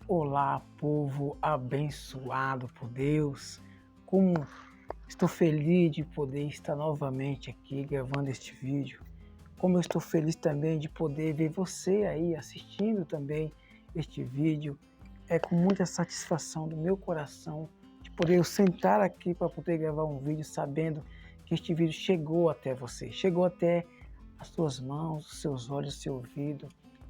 Olá, povo abençoado por Deus. Como estou feliz de poder estar novamente aqui gravando este vídeo. Como eu estou feliz também de poder ver você aí assistindo também este vídeo. É com muita satisfação do meu coração de poder eu sentar aqui para poder gravar um vídeo sabendo que este vídeo chegou até você, chegou até as suas mãos, os seus olhos, o seu ouvido.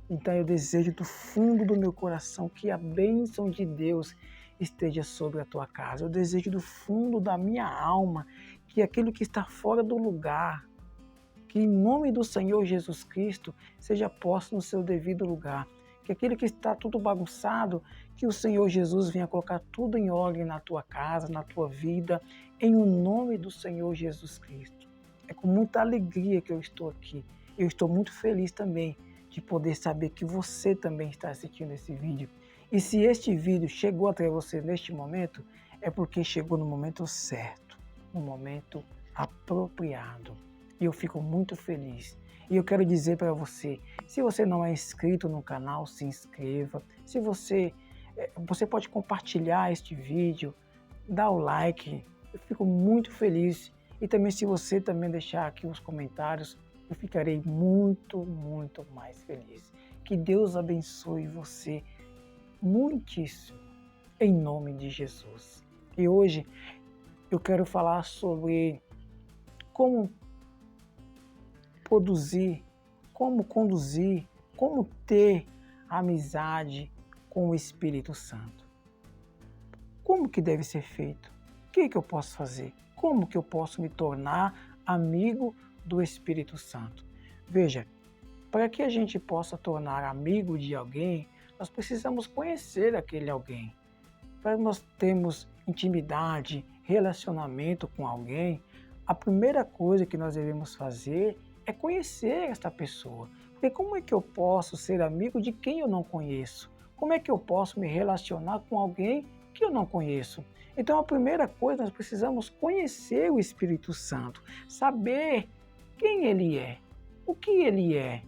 Então eu desejo do fundo do meu coração que a bênção de Deus esteja sobre a tua casa. Eu desejo do fundo da minha alma que aquilo que está fora do lugar, que em nome do Senhor Jesus Cristo seja posto no seu devido lugar. Que aquilo que está tudo bagunçado, que o Senhor Jesus venha colocar tudo em ordem na tua casa, na tua vida, em o nome do Senhor Jesus Cristo. É com muita alegria que eu estou aqui. Eu estou muito feliz também de poder saber que você também está assistindo esse vídeo. E se este vídeo chegou até você neste momento, é porque chegou no momento certo, no momento apropriado. E eu fico muito feliz. E eu quero dizer para você, se você não é inscrito no canal, se inscreva. Se você pode compartilhar este vídeo, dar o like, eu fico muito feliz. E também se você também deixar aqui os comentários, eu ficarei muito, muito mais feliz. Que Deus abençoe você muitíssimo, em nome de Jesus. E hoje eu quero falar sobre como produzir, como conduzir, como ter amizade com o Espírito Santo. Como que deve ser feito? O que eu posso fazer? Como que eu posso me tornar amigo do Espírito Santo? Veja, para que a gente possa tornar amigo de alguém, nós precisamos conhecer aquele alguém. Para nós termos intimidade, relacionamento com alguém, a primeira coisa que nós devemos fazer é conhecer esta pessoa. Porque como é que eu posso ser amigo de quem eu não conheço? Como é que eu posso me relacionar com alguém que eu não conheço? Então a primeira coisa, nós precisamos conhecer o Espírito Santo, saber quem ele é, o que ele é.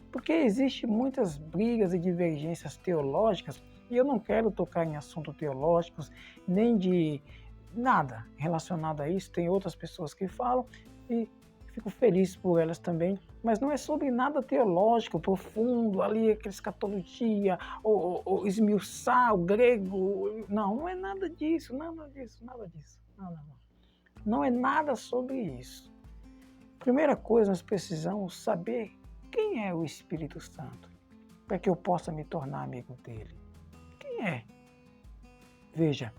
Porque existem muitas brigas e divergências teológicas, e eu não quero tocar em assuntos teológicos, nem de nada relacionado a isso. Tem outras pessoas que falam e fico feliz por elas também, mas não é sobre nada teológico, profundo, ali aquela escatologia, ou esmiuçar o grego. Não é nada disso, nada disso. Não. Não é nada sobre isso. Primeira coisa, nós precisamos saber quem é o Espírito Santo, para que eu possa me tornar amigo dele. Quem é? Veja,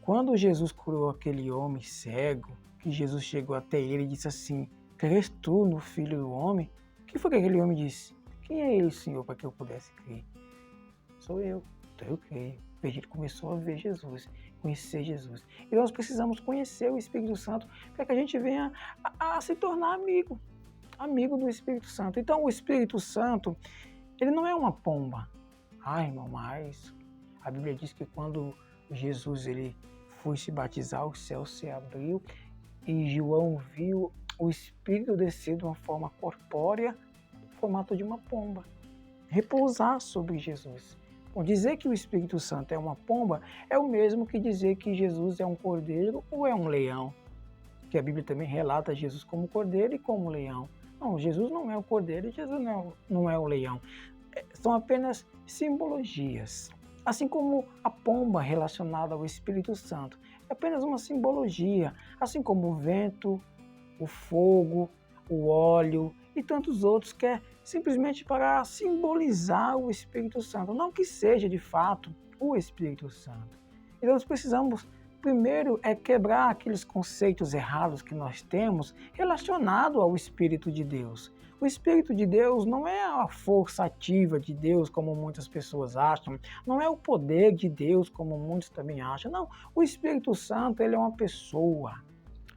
quando Jesus curou aquele homem cego, que Jesus chegou até ele e disse assim: crês tu no Filho do Homem? O que foi que aquele homem disse? Quem é ele, Senhor, para que eu pudesse crer? Sou eu, então eu creio. Veja, ele começou a ver Jesus, conhecer Jesus. E nós precisamos conhecer o Espírito Santo para que a gente venha a se tornar amigo do Espírito Santo. Então o Espírito Santo, ele não é uma pomba. Ai, irmão, mas a Bíblia diz que quando Jesus ele foi se batizar, o céu se abriu e João viu o Espírito descer de uma forma corpórea, no formato de uma pomba, repousar sobre Jesus. Bom, dizer que o Espírito Santo é uma pomba é o mesmo que dizer que Jesus é um cordeiro ou é um leão, que a Bíblia também relata Jesus como cordeiro e como leão. Não, Jesus não é o cordeiro e Jesus não é o leão. São apenas simbologias. Assim como a pomba relacionada ao Espírito Santo é apenas uma simbologia, assim como o vento, o fogo, o óleo e tantos outros, que é simplesmente para simbolizar o Espírito Santo, não que seja de fato o Espírito Santo. Então nós precisamos primeiro quebrar aqueles conceitos errados que nós temos relacionado ao Espírito de Deus. O Espírito de Deus não é a força ativa de Deus, como muitas pessoas acham, não é o poder de Deus, como muitos também acham, não. O Espírito Santo, ele é uma pessoa.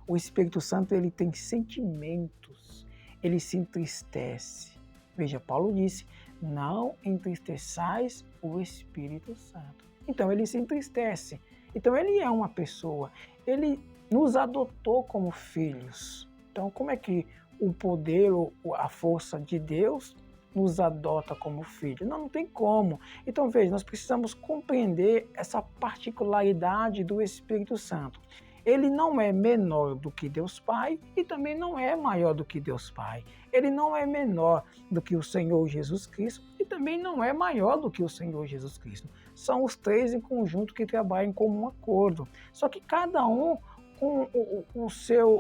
O Espírito Santo, ele tem sentimentos, ele se entristece. Veja, Paulo disse, não entristeçais o Espírito Santo. Então, ele se entristece. Então, ele é uma pessoa, ele nos adotou como filhos. Então, como é que o poder, a força de Deus nos adota como filho. Não, não tem como. Então veja, nós precisamos compreender essa particularidade do Espírito Santo. Ele não é menor do que Deus Pai e também não é maior do que Deus Pai. Ele não é menor do que o Senhor Jesus Cristo e também não é maior do que o Senhor Jesus Cristo. São os três em conjunto que trabalham como um acordo. Só que cada um com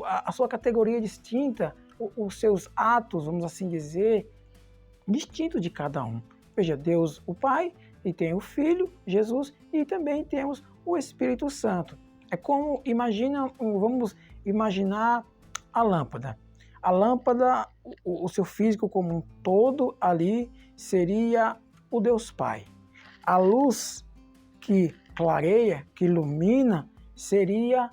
a sua categoria distinta, os seus atos, vamos assim dizer, distintos de cada um. Veja, Deus o Pai, e tem o Filho, Jesus, e também temos o Espírito Santo. É como, vamos imaginar a lâmpada. A lâmpada, o seu físico como um todo ali seria o Deus Pai. A luz que clareia, que ilumina, seria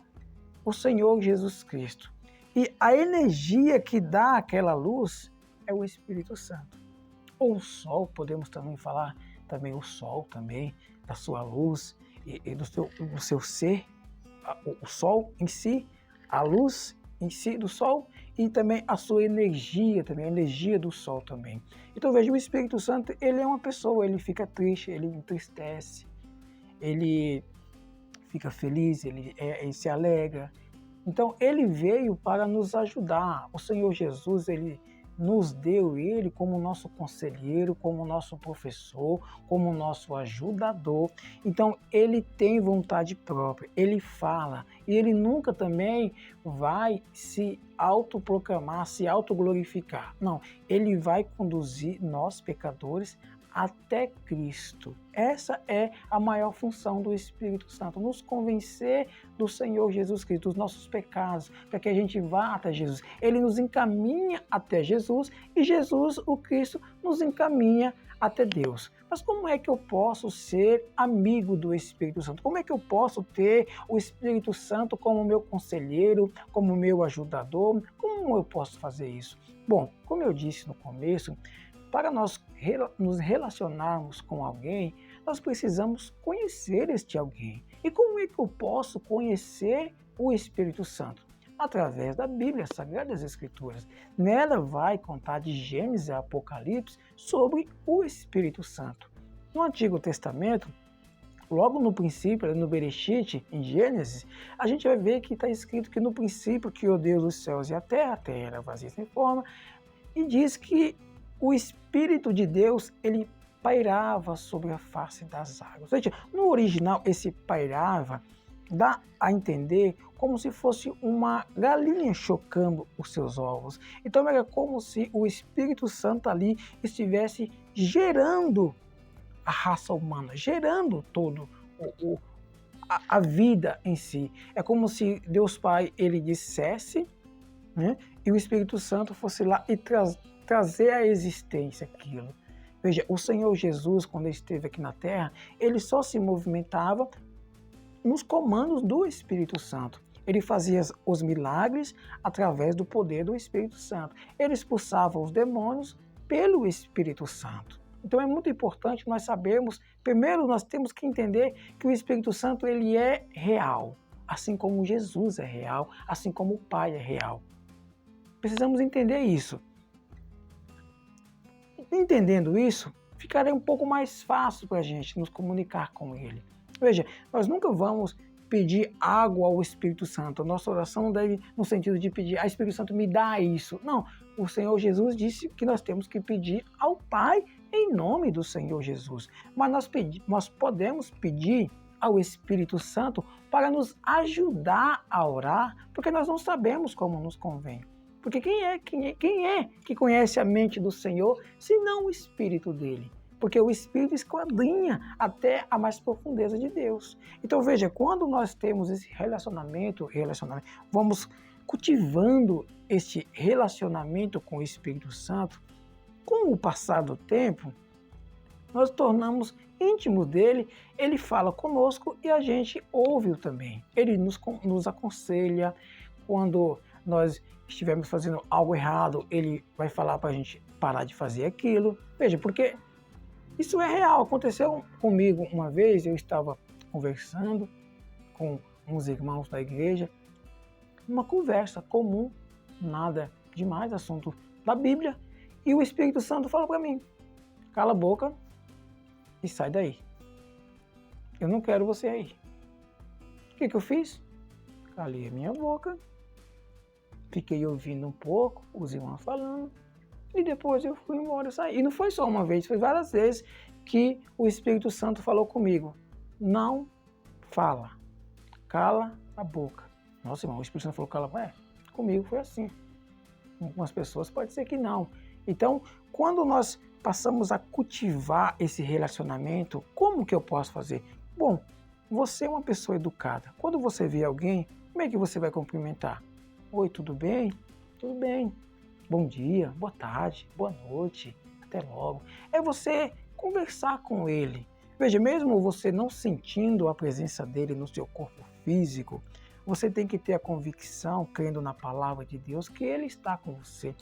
o Senhor Jesus Cristo. E a energia que dá aquela luz é o Espírito Santo. Ou o sol, podemos também falar, também o sol também, da sua luz e do seu ser, o sol em si, a luz em si do sol e também a sua energia também, a energia do sol também. Então veja, o Espírito Santo, ele é uma pessoa, ele fica triste, ele entristece, ele fica feliz, ele se alegra. Então ele veio para nos ajudar. O Senhor Jesus, ele nos deu ele como nosso conselheiro, como nosso professor, como nosso ajudador. Então ele tem vontade própria, ele fala e ele nunca também vai se autoproclamar, se autoglorificar. Não, ele vai conduzir nós pecadores até Cristo. Essa é a maior função do Espírito Santo, nos convencer do Senhor Jesus Cristo, dos nossos pecados, para que a gente vá até Jesus. Ele nos encaminha até Jesus e Jesus, o Cristo, nos encaminha até Deus. Mas como é que eu posso ser amigo do Espírito Santo? Como é que eu posso ter o Espírito Santo como meu conselheiro, como meu ajudador? Como eu posso fazer isso? Bom, como eu disse no começo, para nós nos relacionarmos com alguém, nós precisamos conhecer este alguém. E como é que eu posso conhecer o Espírito Santo? Através da Bíblia, as Sagradas Escrituras. Nela vai contar de Gênesis a Apocalipse sobre o Espírito Santo. No Antigo Testamento, logo no princípio, no Bereshit, em Gênesis, a gente vai ver que está escrito que no princípio criou Deus os céus e a terra era vazia sem forma, e diz que o Espírito de Deus, ele pairava sobre a face das águas. Ou seja, no original, esse pairava dá a entender como se fosse uma galinha chocando os seus ovos. Então era como se o Espírito Santo ali estivesse gerando a raça humana, gerando todo a vida em si. É como se Deus Pai, ele dissesse, né, e o Espírito Santo fosse lá e trazer à existência aquilo. Veja, o Senhor Jesus, quando ele esteve aqui na Terra, ele só se movimentava nos comandos do Espírito Santo. Ele fazia os milagres através do poder do Espírito Santo. Ele expulsava os demônios pelo Espírito Santo. Então é muito importante nós sabermos, primeiro nós temos que entender que o Espírito Santo ele é real, assim como Jesus é real, assim como o Pai é real. Precisamos entender isso. Entendendo isso, ficará um pouco mais fácil para a gente nos comunicar com Ele. Veja, nós nunca vamos pedir água ao Espírito Santo. A nossa oração não deve no sentido de pedir, Espírito Santo, me dá isso. Não, o Senhor Jesus disse que nós temos que pedir ao Pai em nome do Senhor Jesus. Mas nós podemos pedir ao Espírito Santo para nos ajudar a orar, porque nós não sabemos como nos convém. Porque quem é que conhece a mente do Senhor, senão o Espírito dele? Porque o Espírito esquadrinha até a mais profundeza de Deus. Então veja, quando nós temos esse relacionamento, vamos cultivando este relacionamento com o Espírito Santo, com o passar do tempo, nós tornamos íntimos dele, ele fala conosco e a gente ouve-o também. Ele nos aconselha quando nós estivermos fazendo algo errado, ele vai falar para a gente parar de fazer aquilo. Veja, porque isso é real. Aconteceu comigo uma vez, eu estava conversando com uns irmãos da igreja, uma conversa comum, nada demais, assunto da Bíblia, E o Espírito Santo falou para mim, cala a boca e sai daí. Eu não quero você aí. O que eu fiz? Calei a minha boca, fiquei ouvindo um pouco os irmãos falando, e depois eu fui embora e saí. E não foi só uma vez, foi várias vezes que o Espírito Santo falou comigo. Não fala, cala a boca. Nossa, irmão, o Espírito Santo falou cala, comigo foi assim. Com algumas pessoas pode ser que não. Então, quando nós passamos a cultivar esse relacionamento, como que eu posso fazer? Bom, você é uma pessoa educada. Quando você vê alguém, como é que você vai cumprimentar? Oi, tudo bem? Tudo bem. Bom dia, boa tarde, boa noite, até logo. É você conversar com ele. Veja, mesmo você não sentindo a presença dele no seu corpo físico, você tem que ter a convicção, crendo na palavra de Deus, que ele está com você.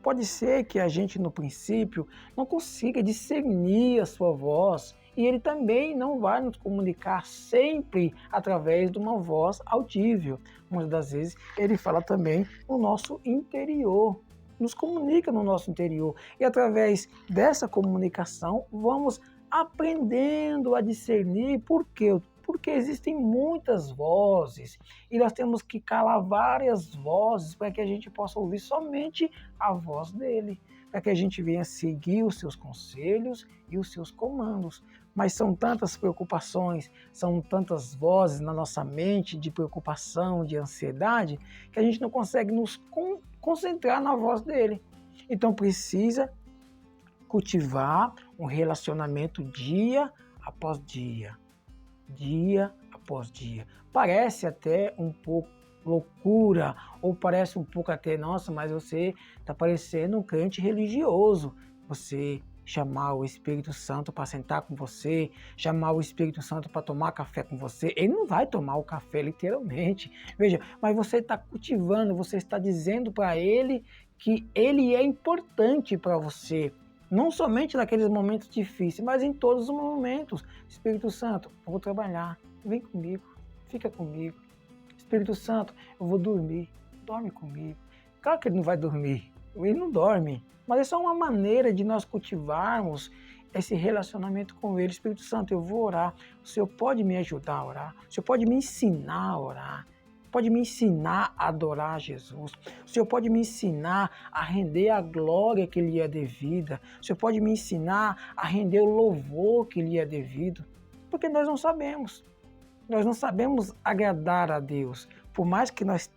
Pode ser que a gente, no princípio, não consiga discernir a sua voz, e ele também não vai nos comunicar sempre através de uma voz audível. Muitas das vezes ele fala também no nosso interior, nos comunica no nosso interior. E através dessa comunicação vamos aprendendo a discernir. Por quê? Porque existem muitas vozes e nós temos que calar várias vozes para que a gente possa ouvir somente a voz dele, para que a gente venha seguir os seus conselhos e os seus comandos. Mas são tantas preocupações, são tantas vozes na nossa mente de preocupação, de ansiedade, que a gente não consegue nos concentrar na voz dele. Então precisa cultivar um relacionamento dia após dia. Dia após dia. Parece até um pouco loucura, ou parece um pouco até, nossa, mas você está parecendo um crente religioso. Você chamar o Espírito Santo para sentar com você, chamar o Espírito Santo para tomar café com você. Ele não vai tomar o café literalmente. Veja, mas você está cultivando, você está dizendo para ele que ele é importante para você. Não somente naqueles momentos difíceis, mas em todos os momentos. Espírito Santo, eu vou trabalhar, vem comigo, fica comigo. Espírito Santo, eu vou dormir, dorme comigo. Claro que ele não vai dormir, ele não dorme, mas é só uma maneira de nós cultivarmos esse relacionamento com ele. Espírito Santo, eu vou orar, o Senhor pode me ajudar a orar, o Senhor pode me ensinar a orar. Pode me ensinar a adorar Jesus. O Senhor pode me ensinar a render a glória que lhe é devida. O Senhor pode me ensinar a render o louvor que lhe é devido. Porque nós não sabemos. Nós não sabemos agradar a Deus. Por mais que nós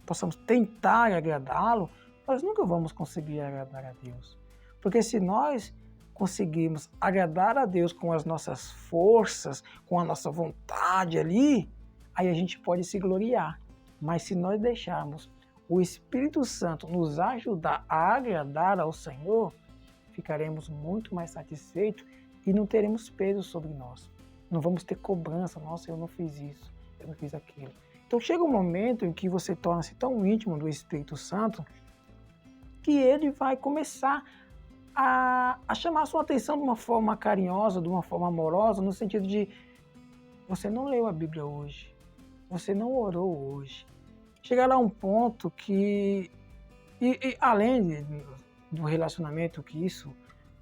possamos tentar agradá-lo, nós nunca vamos conseguir agradar a Deus. Porque se nós conseguirmos agradar a Deus com as nossas forças, com a nossa vontade ali, aí a gente pode se gloriar. Mas se nós deixarmos o Espírito Santo nos ajudar a agradar ao Senhor, ficaremos muito mais satisfeitos e não teremos peso sobre nós. Não vamos ter cobrança. Nossa, eu não fiz isso, eu não fiz aquilo. Então chega um momento em que você torna-se tão íntimo do Espírito Santo que ele vai começar a chamar a sua atenção de uma forma carinhosa, de uma forma amorosa, no sentido de você não leu a Bíblia hoje. Você não orou hoje. Chegará um ponto que, além do relacionamento, que isso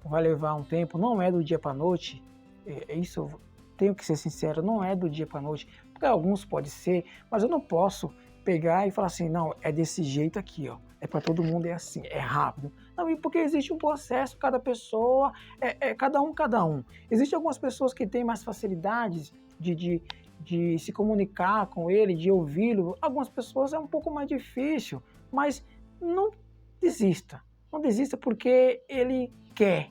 vai levar um tempo, não é do dia para a noite, isso eu tenho que ser sincero, não é do dia para a noite. Para alguns pode ser, mas eu não posso pegar e falar assim, não, é desse jeito aqui, ó. É para todo mundo, é assim, é rápido. Não, porque existe um processo, cada pessoa, cada um. Existem algumas pessoas que têm mais facilidades de se comunicar com ele, de ouvi-lo. Algumas pessoas é um pouco mais difícil, mas não desista. Não desista porque ele quer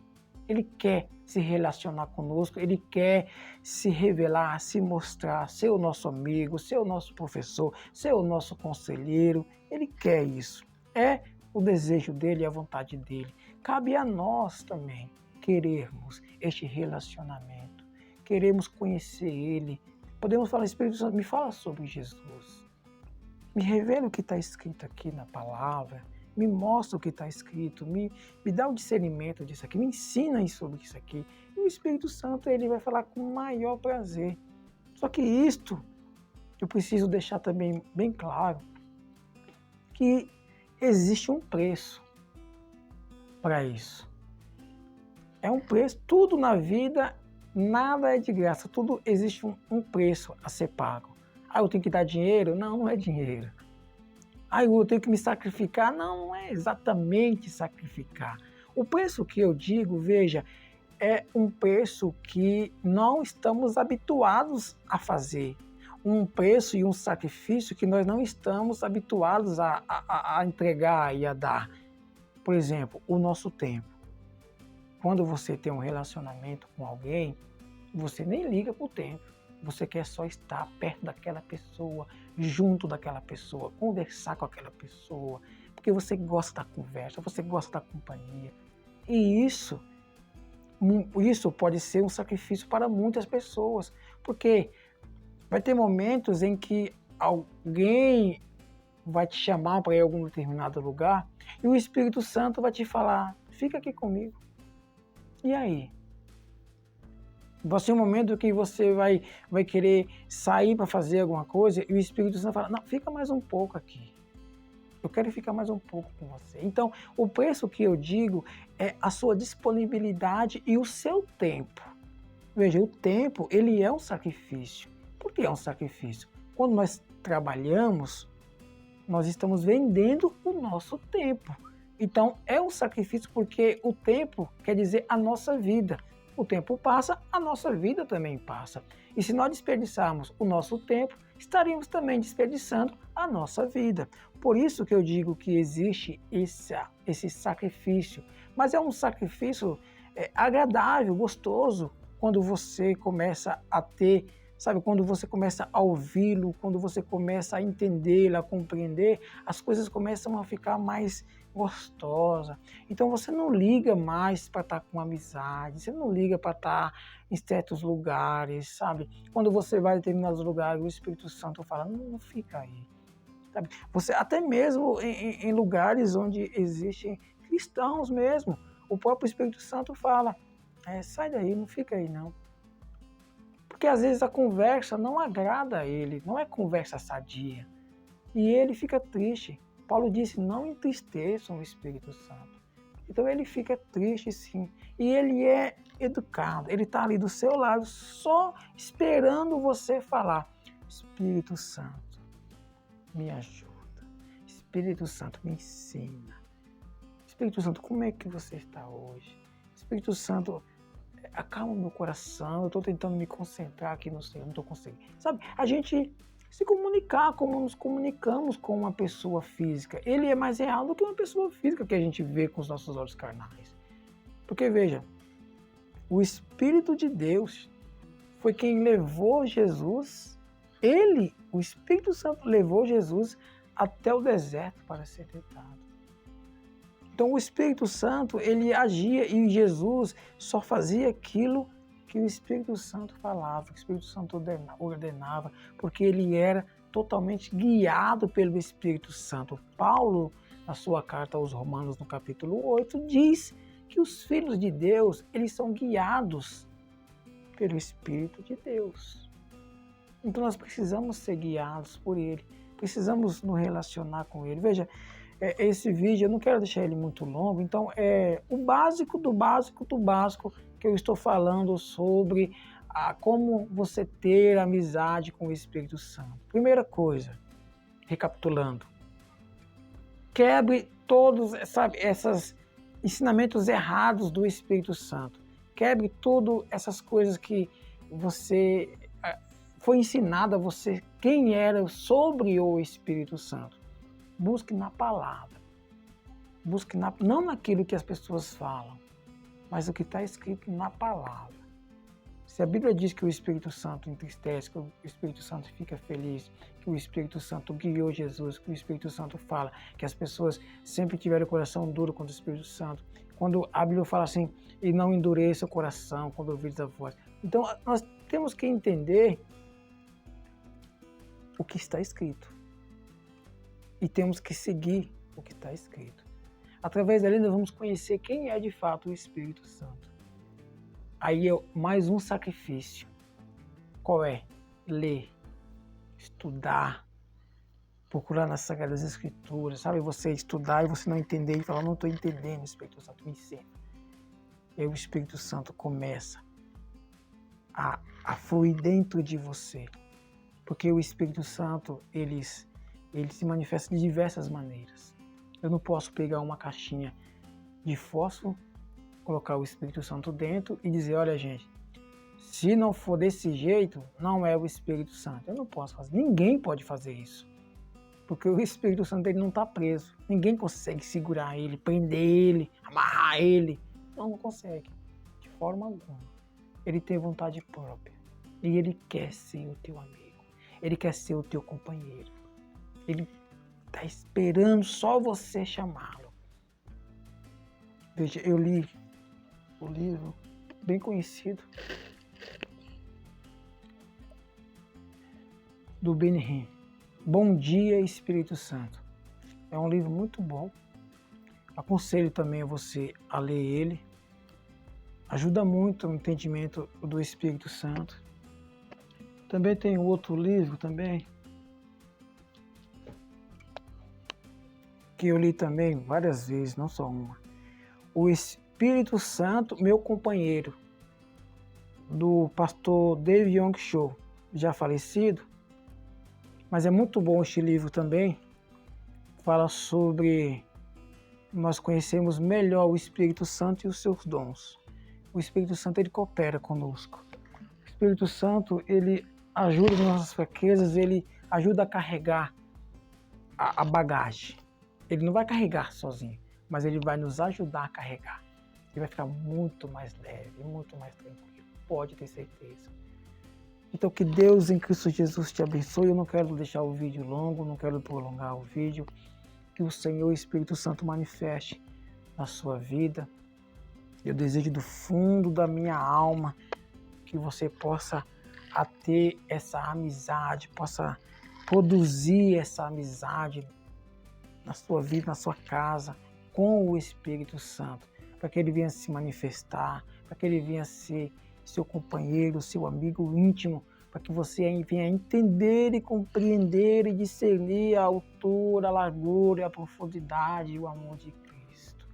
se relacionar conosco, ele quer se revelar, se mostrar, ser o nosso amigo, ser o nosso professor, ser o nosso conselheiro. Ele quer isso. É o desejo dele e a vontade dele. Cabe a nós também querermos este relacionamento. Queremos conhecer ele. Podemos falar, Espírito Santo, me fala sobre Jesus. Me revela o que está escrito aqui na palavra. Me mostra o que está escrito. Me dá o discernimento disso aqui. Me ensina sobre isso aqui. E o Espírito Santo, ele vai falar com o maior prazer. Só que isto, eu preciso deixar também bem claro, que existe um preço. para isso. É um preço, tudo na vida, nada é de graça, tudo existe um preço a ser pago. Ah, eu tenho que dar dinheiro? Não, não é dinheiro. Ah, eu tenho que me sacrificar? Não, não é exatamente sacrificar. O preço que eu digo, veja, é um preço que não estamos habituados a fazer. Um preço e um sacrifício que nós não estamos habituados a entregar e a dar. Por exemplo, o nosso tempo. Quando você tem um relacionamento com alguém, você nem liga para o tempo. Você quer só estar perto daquela pessoa, junto daquela pessoa, conversar com aquela pessoa, porque você gosta da conversa, você gosta da companhia. E isso pode ser um sacrifício para muitas pessoas, porque vai ter momentos em que alguém vai te chamar para ir a algum determinado lugar e o Espírito Santo vai te falar, fica aqui comigo. E aí? Vai ser um momento que você vai querer sair para fazer alguma coisa e o Espírito Santo fala, não, fica mais um pouco aqui. Eu quero ficar mais um pouco com você. Então, o preço que eu digo é a sua disponibilidade e o seu tempo. Veja, o tempo, ele é um sacrifício. Por que é um sacrifício? Quando nós trabalhamos, nós estamos vendendo o nosso tempo. Então, é um sacrifício porque o tempo quer dizer a nossa vida. O tempo passa, a nossa vida também passa. E se nós desperdiçarmos o nosso tempo, estaríamos também desperdiçando a nossa vida. Por isso que eu digo que existe esse sacrifício. Mas é um sacrifício agradável, gostoso, quando você começa a ter, sabe, quando você começa a ouvi-lo, quando você começa a entendê-lo, a compreender, as coisas começam a ficar mais gostosas. Então você não liga mais para estar com amizade, você não liga para estar em certos lugares, sabe? Quando você vai em determinados lugares, o Espírito Santo fala, não fica aí. Sabe? Você, até mesmo em lugares onde existem cristãos mesmo, o próprio Espírito Santo fala, sai daí, não fica aí não. Porque às vezes a conversa não agrada a ele, não é conversa sadia. E ele fica triste. Paulo disse, não entristeçam o Espírito Santo. Então ele fica triste sim. E ele é educado, ele está ali do seu lado, só esperando você falar. Espírito Santo, me ajuda. Espírito Santo, me ensina. Espírito Santo, como é que você está hoje? Espírito Santo, acalma meu coração, eu estou tentando me concentrar aqui no Senhor, não estou conseguindo. Sabe, a gente se comunicar como nos comunicamos com uma pessoa física. Ele é mais real do que uma pessoa física que a gente vê com os nossos olhos carnais. Porque, veja, o Espírito de Deus foi quem levou Jesus, o Espírito Santo levou Jesus até o deserto para ser tentado. Então o Espírito Santo, ele agia e Jesus só fazia aquilo que o Espírito Santo falava, que o Espírito Santo ordenava, porque ele era totalmente guiado pelo Espírito Santo. Paulo, na sua carta aos Romanos, no capítulo 8, diz que os filhos de Deus, eles são guiados pelo Espírito de Deus. Então nós precisamos ser guiados por ele, precisamos nos relacionar com ele. Veja, esse vídeo, eu não quero deixar ele muito longo, então é o básico do básico do básico que eu estou falando sobre como você ter amizade com o Espírito Santo. Primeira coisa, recapitulando, quebre todos, sabe, esses ensinamentos errados do Espírito Santo. Quebre todas essas coisas que você foi ensinado a você quem era sobre o Espírito Santo. Busque na palavra. Busque não naquilo que as pessoas falam, mas o que está escrito na palavra. Se a Bíblia diz que o Espírito Santo entristece, que o Espírito Santo fica feliz, que o Espírito Santo guiou Jesus, que o Espírito Santo fala que as pessoas sempre tiveram o coração duro contra o Espírito Santo. Quando a Bíblia fala assim, e não endureça o coração quando ouvides a voz. Então nós temos que entender o que está escrito. E temos que seguir o que está escrito. Através dali nós vamos conhecer quem é de fato o Espírito Santo. Aí é mais um sacrifício. Qual é? Ler, estudar, procurar nas Sagradas Escrituras, sabe? Você estudar e você não entender e falar, não estou entendendo, o Espírito Santo me ensina. E aí o Espírito Santo começa a fluir dentro de você. Porque o Espírito Santo, ele se manifesta de diversas maneiras. Eu não posso pegar uma caixinha de fósforo, colocar o Espírito Santo dentro e dizer, olha gente, se não for desse jeito, não é o Espírito Santo. Eu não posso fazer, ninguém pode fazer isso. Porque o Espírito Santo ele não está preso. Ninguém consegue segurar ele, prender ele, amarrar ele. Não consegue, de forma alguma. Ele tem vontade própria. E ele quer ser o teu amigo. Ele quer ser o teu companheiro. Ele está esperando só você chamá-lo. Veja, eu li o livro bem conhecido do Benny Hinn, Bom Dia, Espírito Santo. É um livro muito bom. Aconselho também a você a ler ele. Ajuda muito no entendimento do Espírito Santo. Também tem outro livro também, que eu li também várias vezes, não só uma. O Espírito Santo, Meu Companheiro, do pastor David Young Cho, já falecido. Mas é muito bom este livro também. Fala sobre nós conhecemos melhor o Espírito Santo e os seus dons. O Espírito Santo, ele coopera conosco. O Espírito Santo, ele ajuda nas nossas fraquezas, ele ajuda a carregar a bagagem. Ele não vai carregar sozinho, mas ele vai nos ajudar a carregar. Ele vai ficar muito mais leve, muito mais tranquilo. Pode ter certeza. Então que Deus em Cristo Jesus te abençoe. Eu não quero deixar o vídeo longo, não quero prolongar o vídeo. Que o Senhor Espírito Santo manifeste na sua vida. Eu desejo do fundo da minha alma que você possa ter essa amizade, possa produzir essa amizade na sua vida, na sua casa, com o Espírito Santo, para que ele venha se manifestar, para que ele venha ser seu companheiro, seu amigo íntimo, para que você venha entender e compreender e discernir a altura, a largura, a profundidade e o amor de Cristo.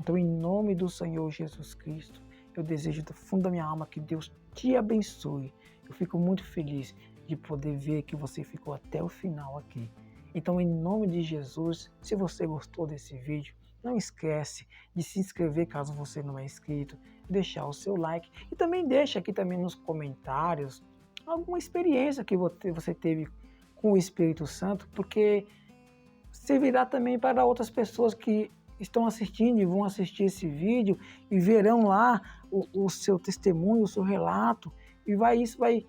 Então, em nome do Senhor Jesus Cristo, eu desejo do fundo da minha alma que Deus te abençoe. Eu fico muito feliz de poder ver que você ficou até o final aqui. Então, em nome de Jesus, se você gostou desse vídeo, não esquece de se inscrever caso você não é inscrito, deixar o seu like e também deixa aqui também nos comentários alguma experiência que você teve com o Espírito Santo, porque servirá também para outras pessoas que estão assistindo e vão assistir esse vídeo e verão lá o seu testemunho, o seu relato, e isso vai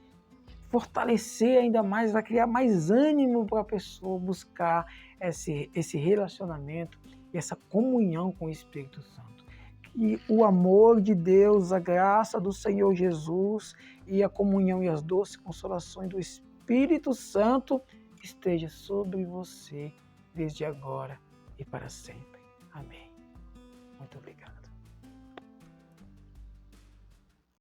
fortalecer ainda mais, vai criar mais ânimo para a pessoa buscar esse relacionamento e essa comunhão com o Espírito Santo. Que o amor de Deus, a graça do Senhor Jesus e a comunhão e as doces consolações do Espírito Santo esteja sobre você desde agora e para sempre. Amém. Muito obrigado.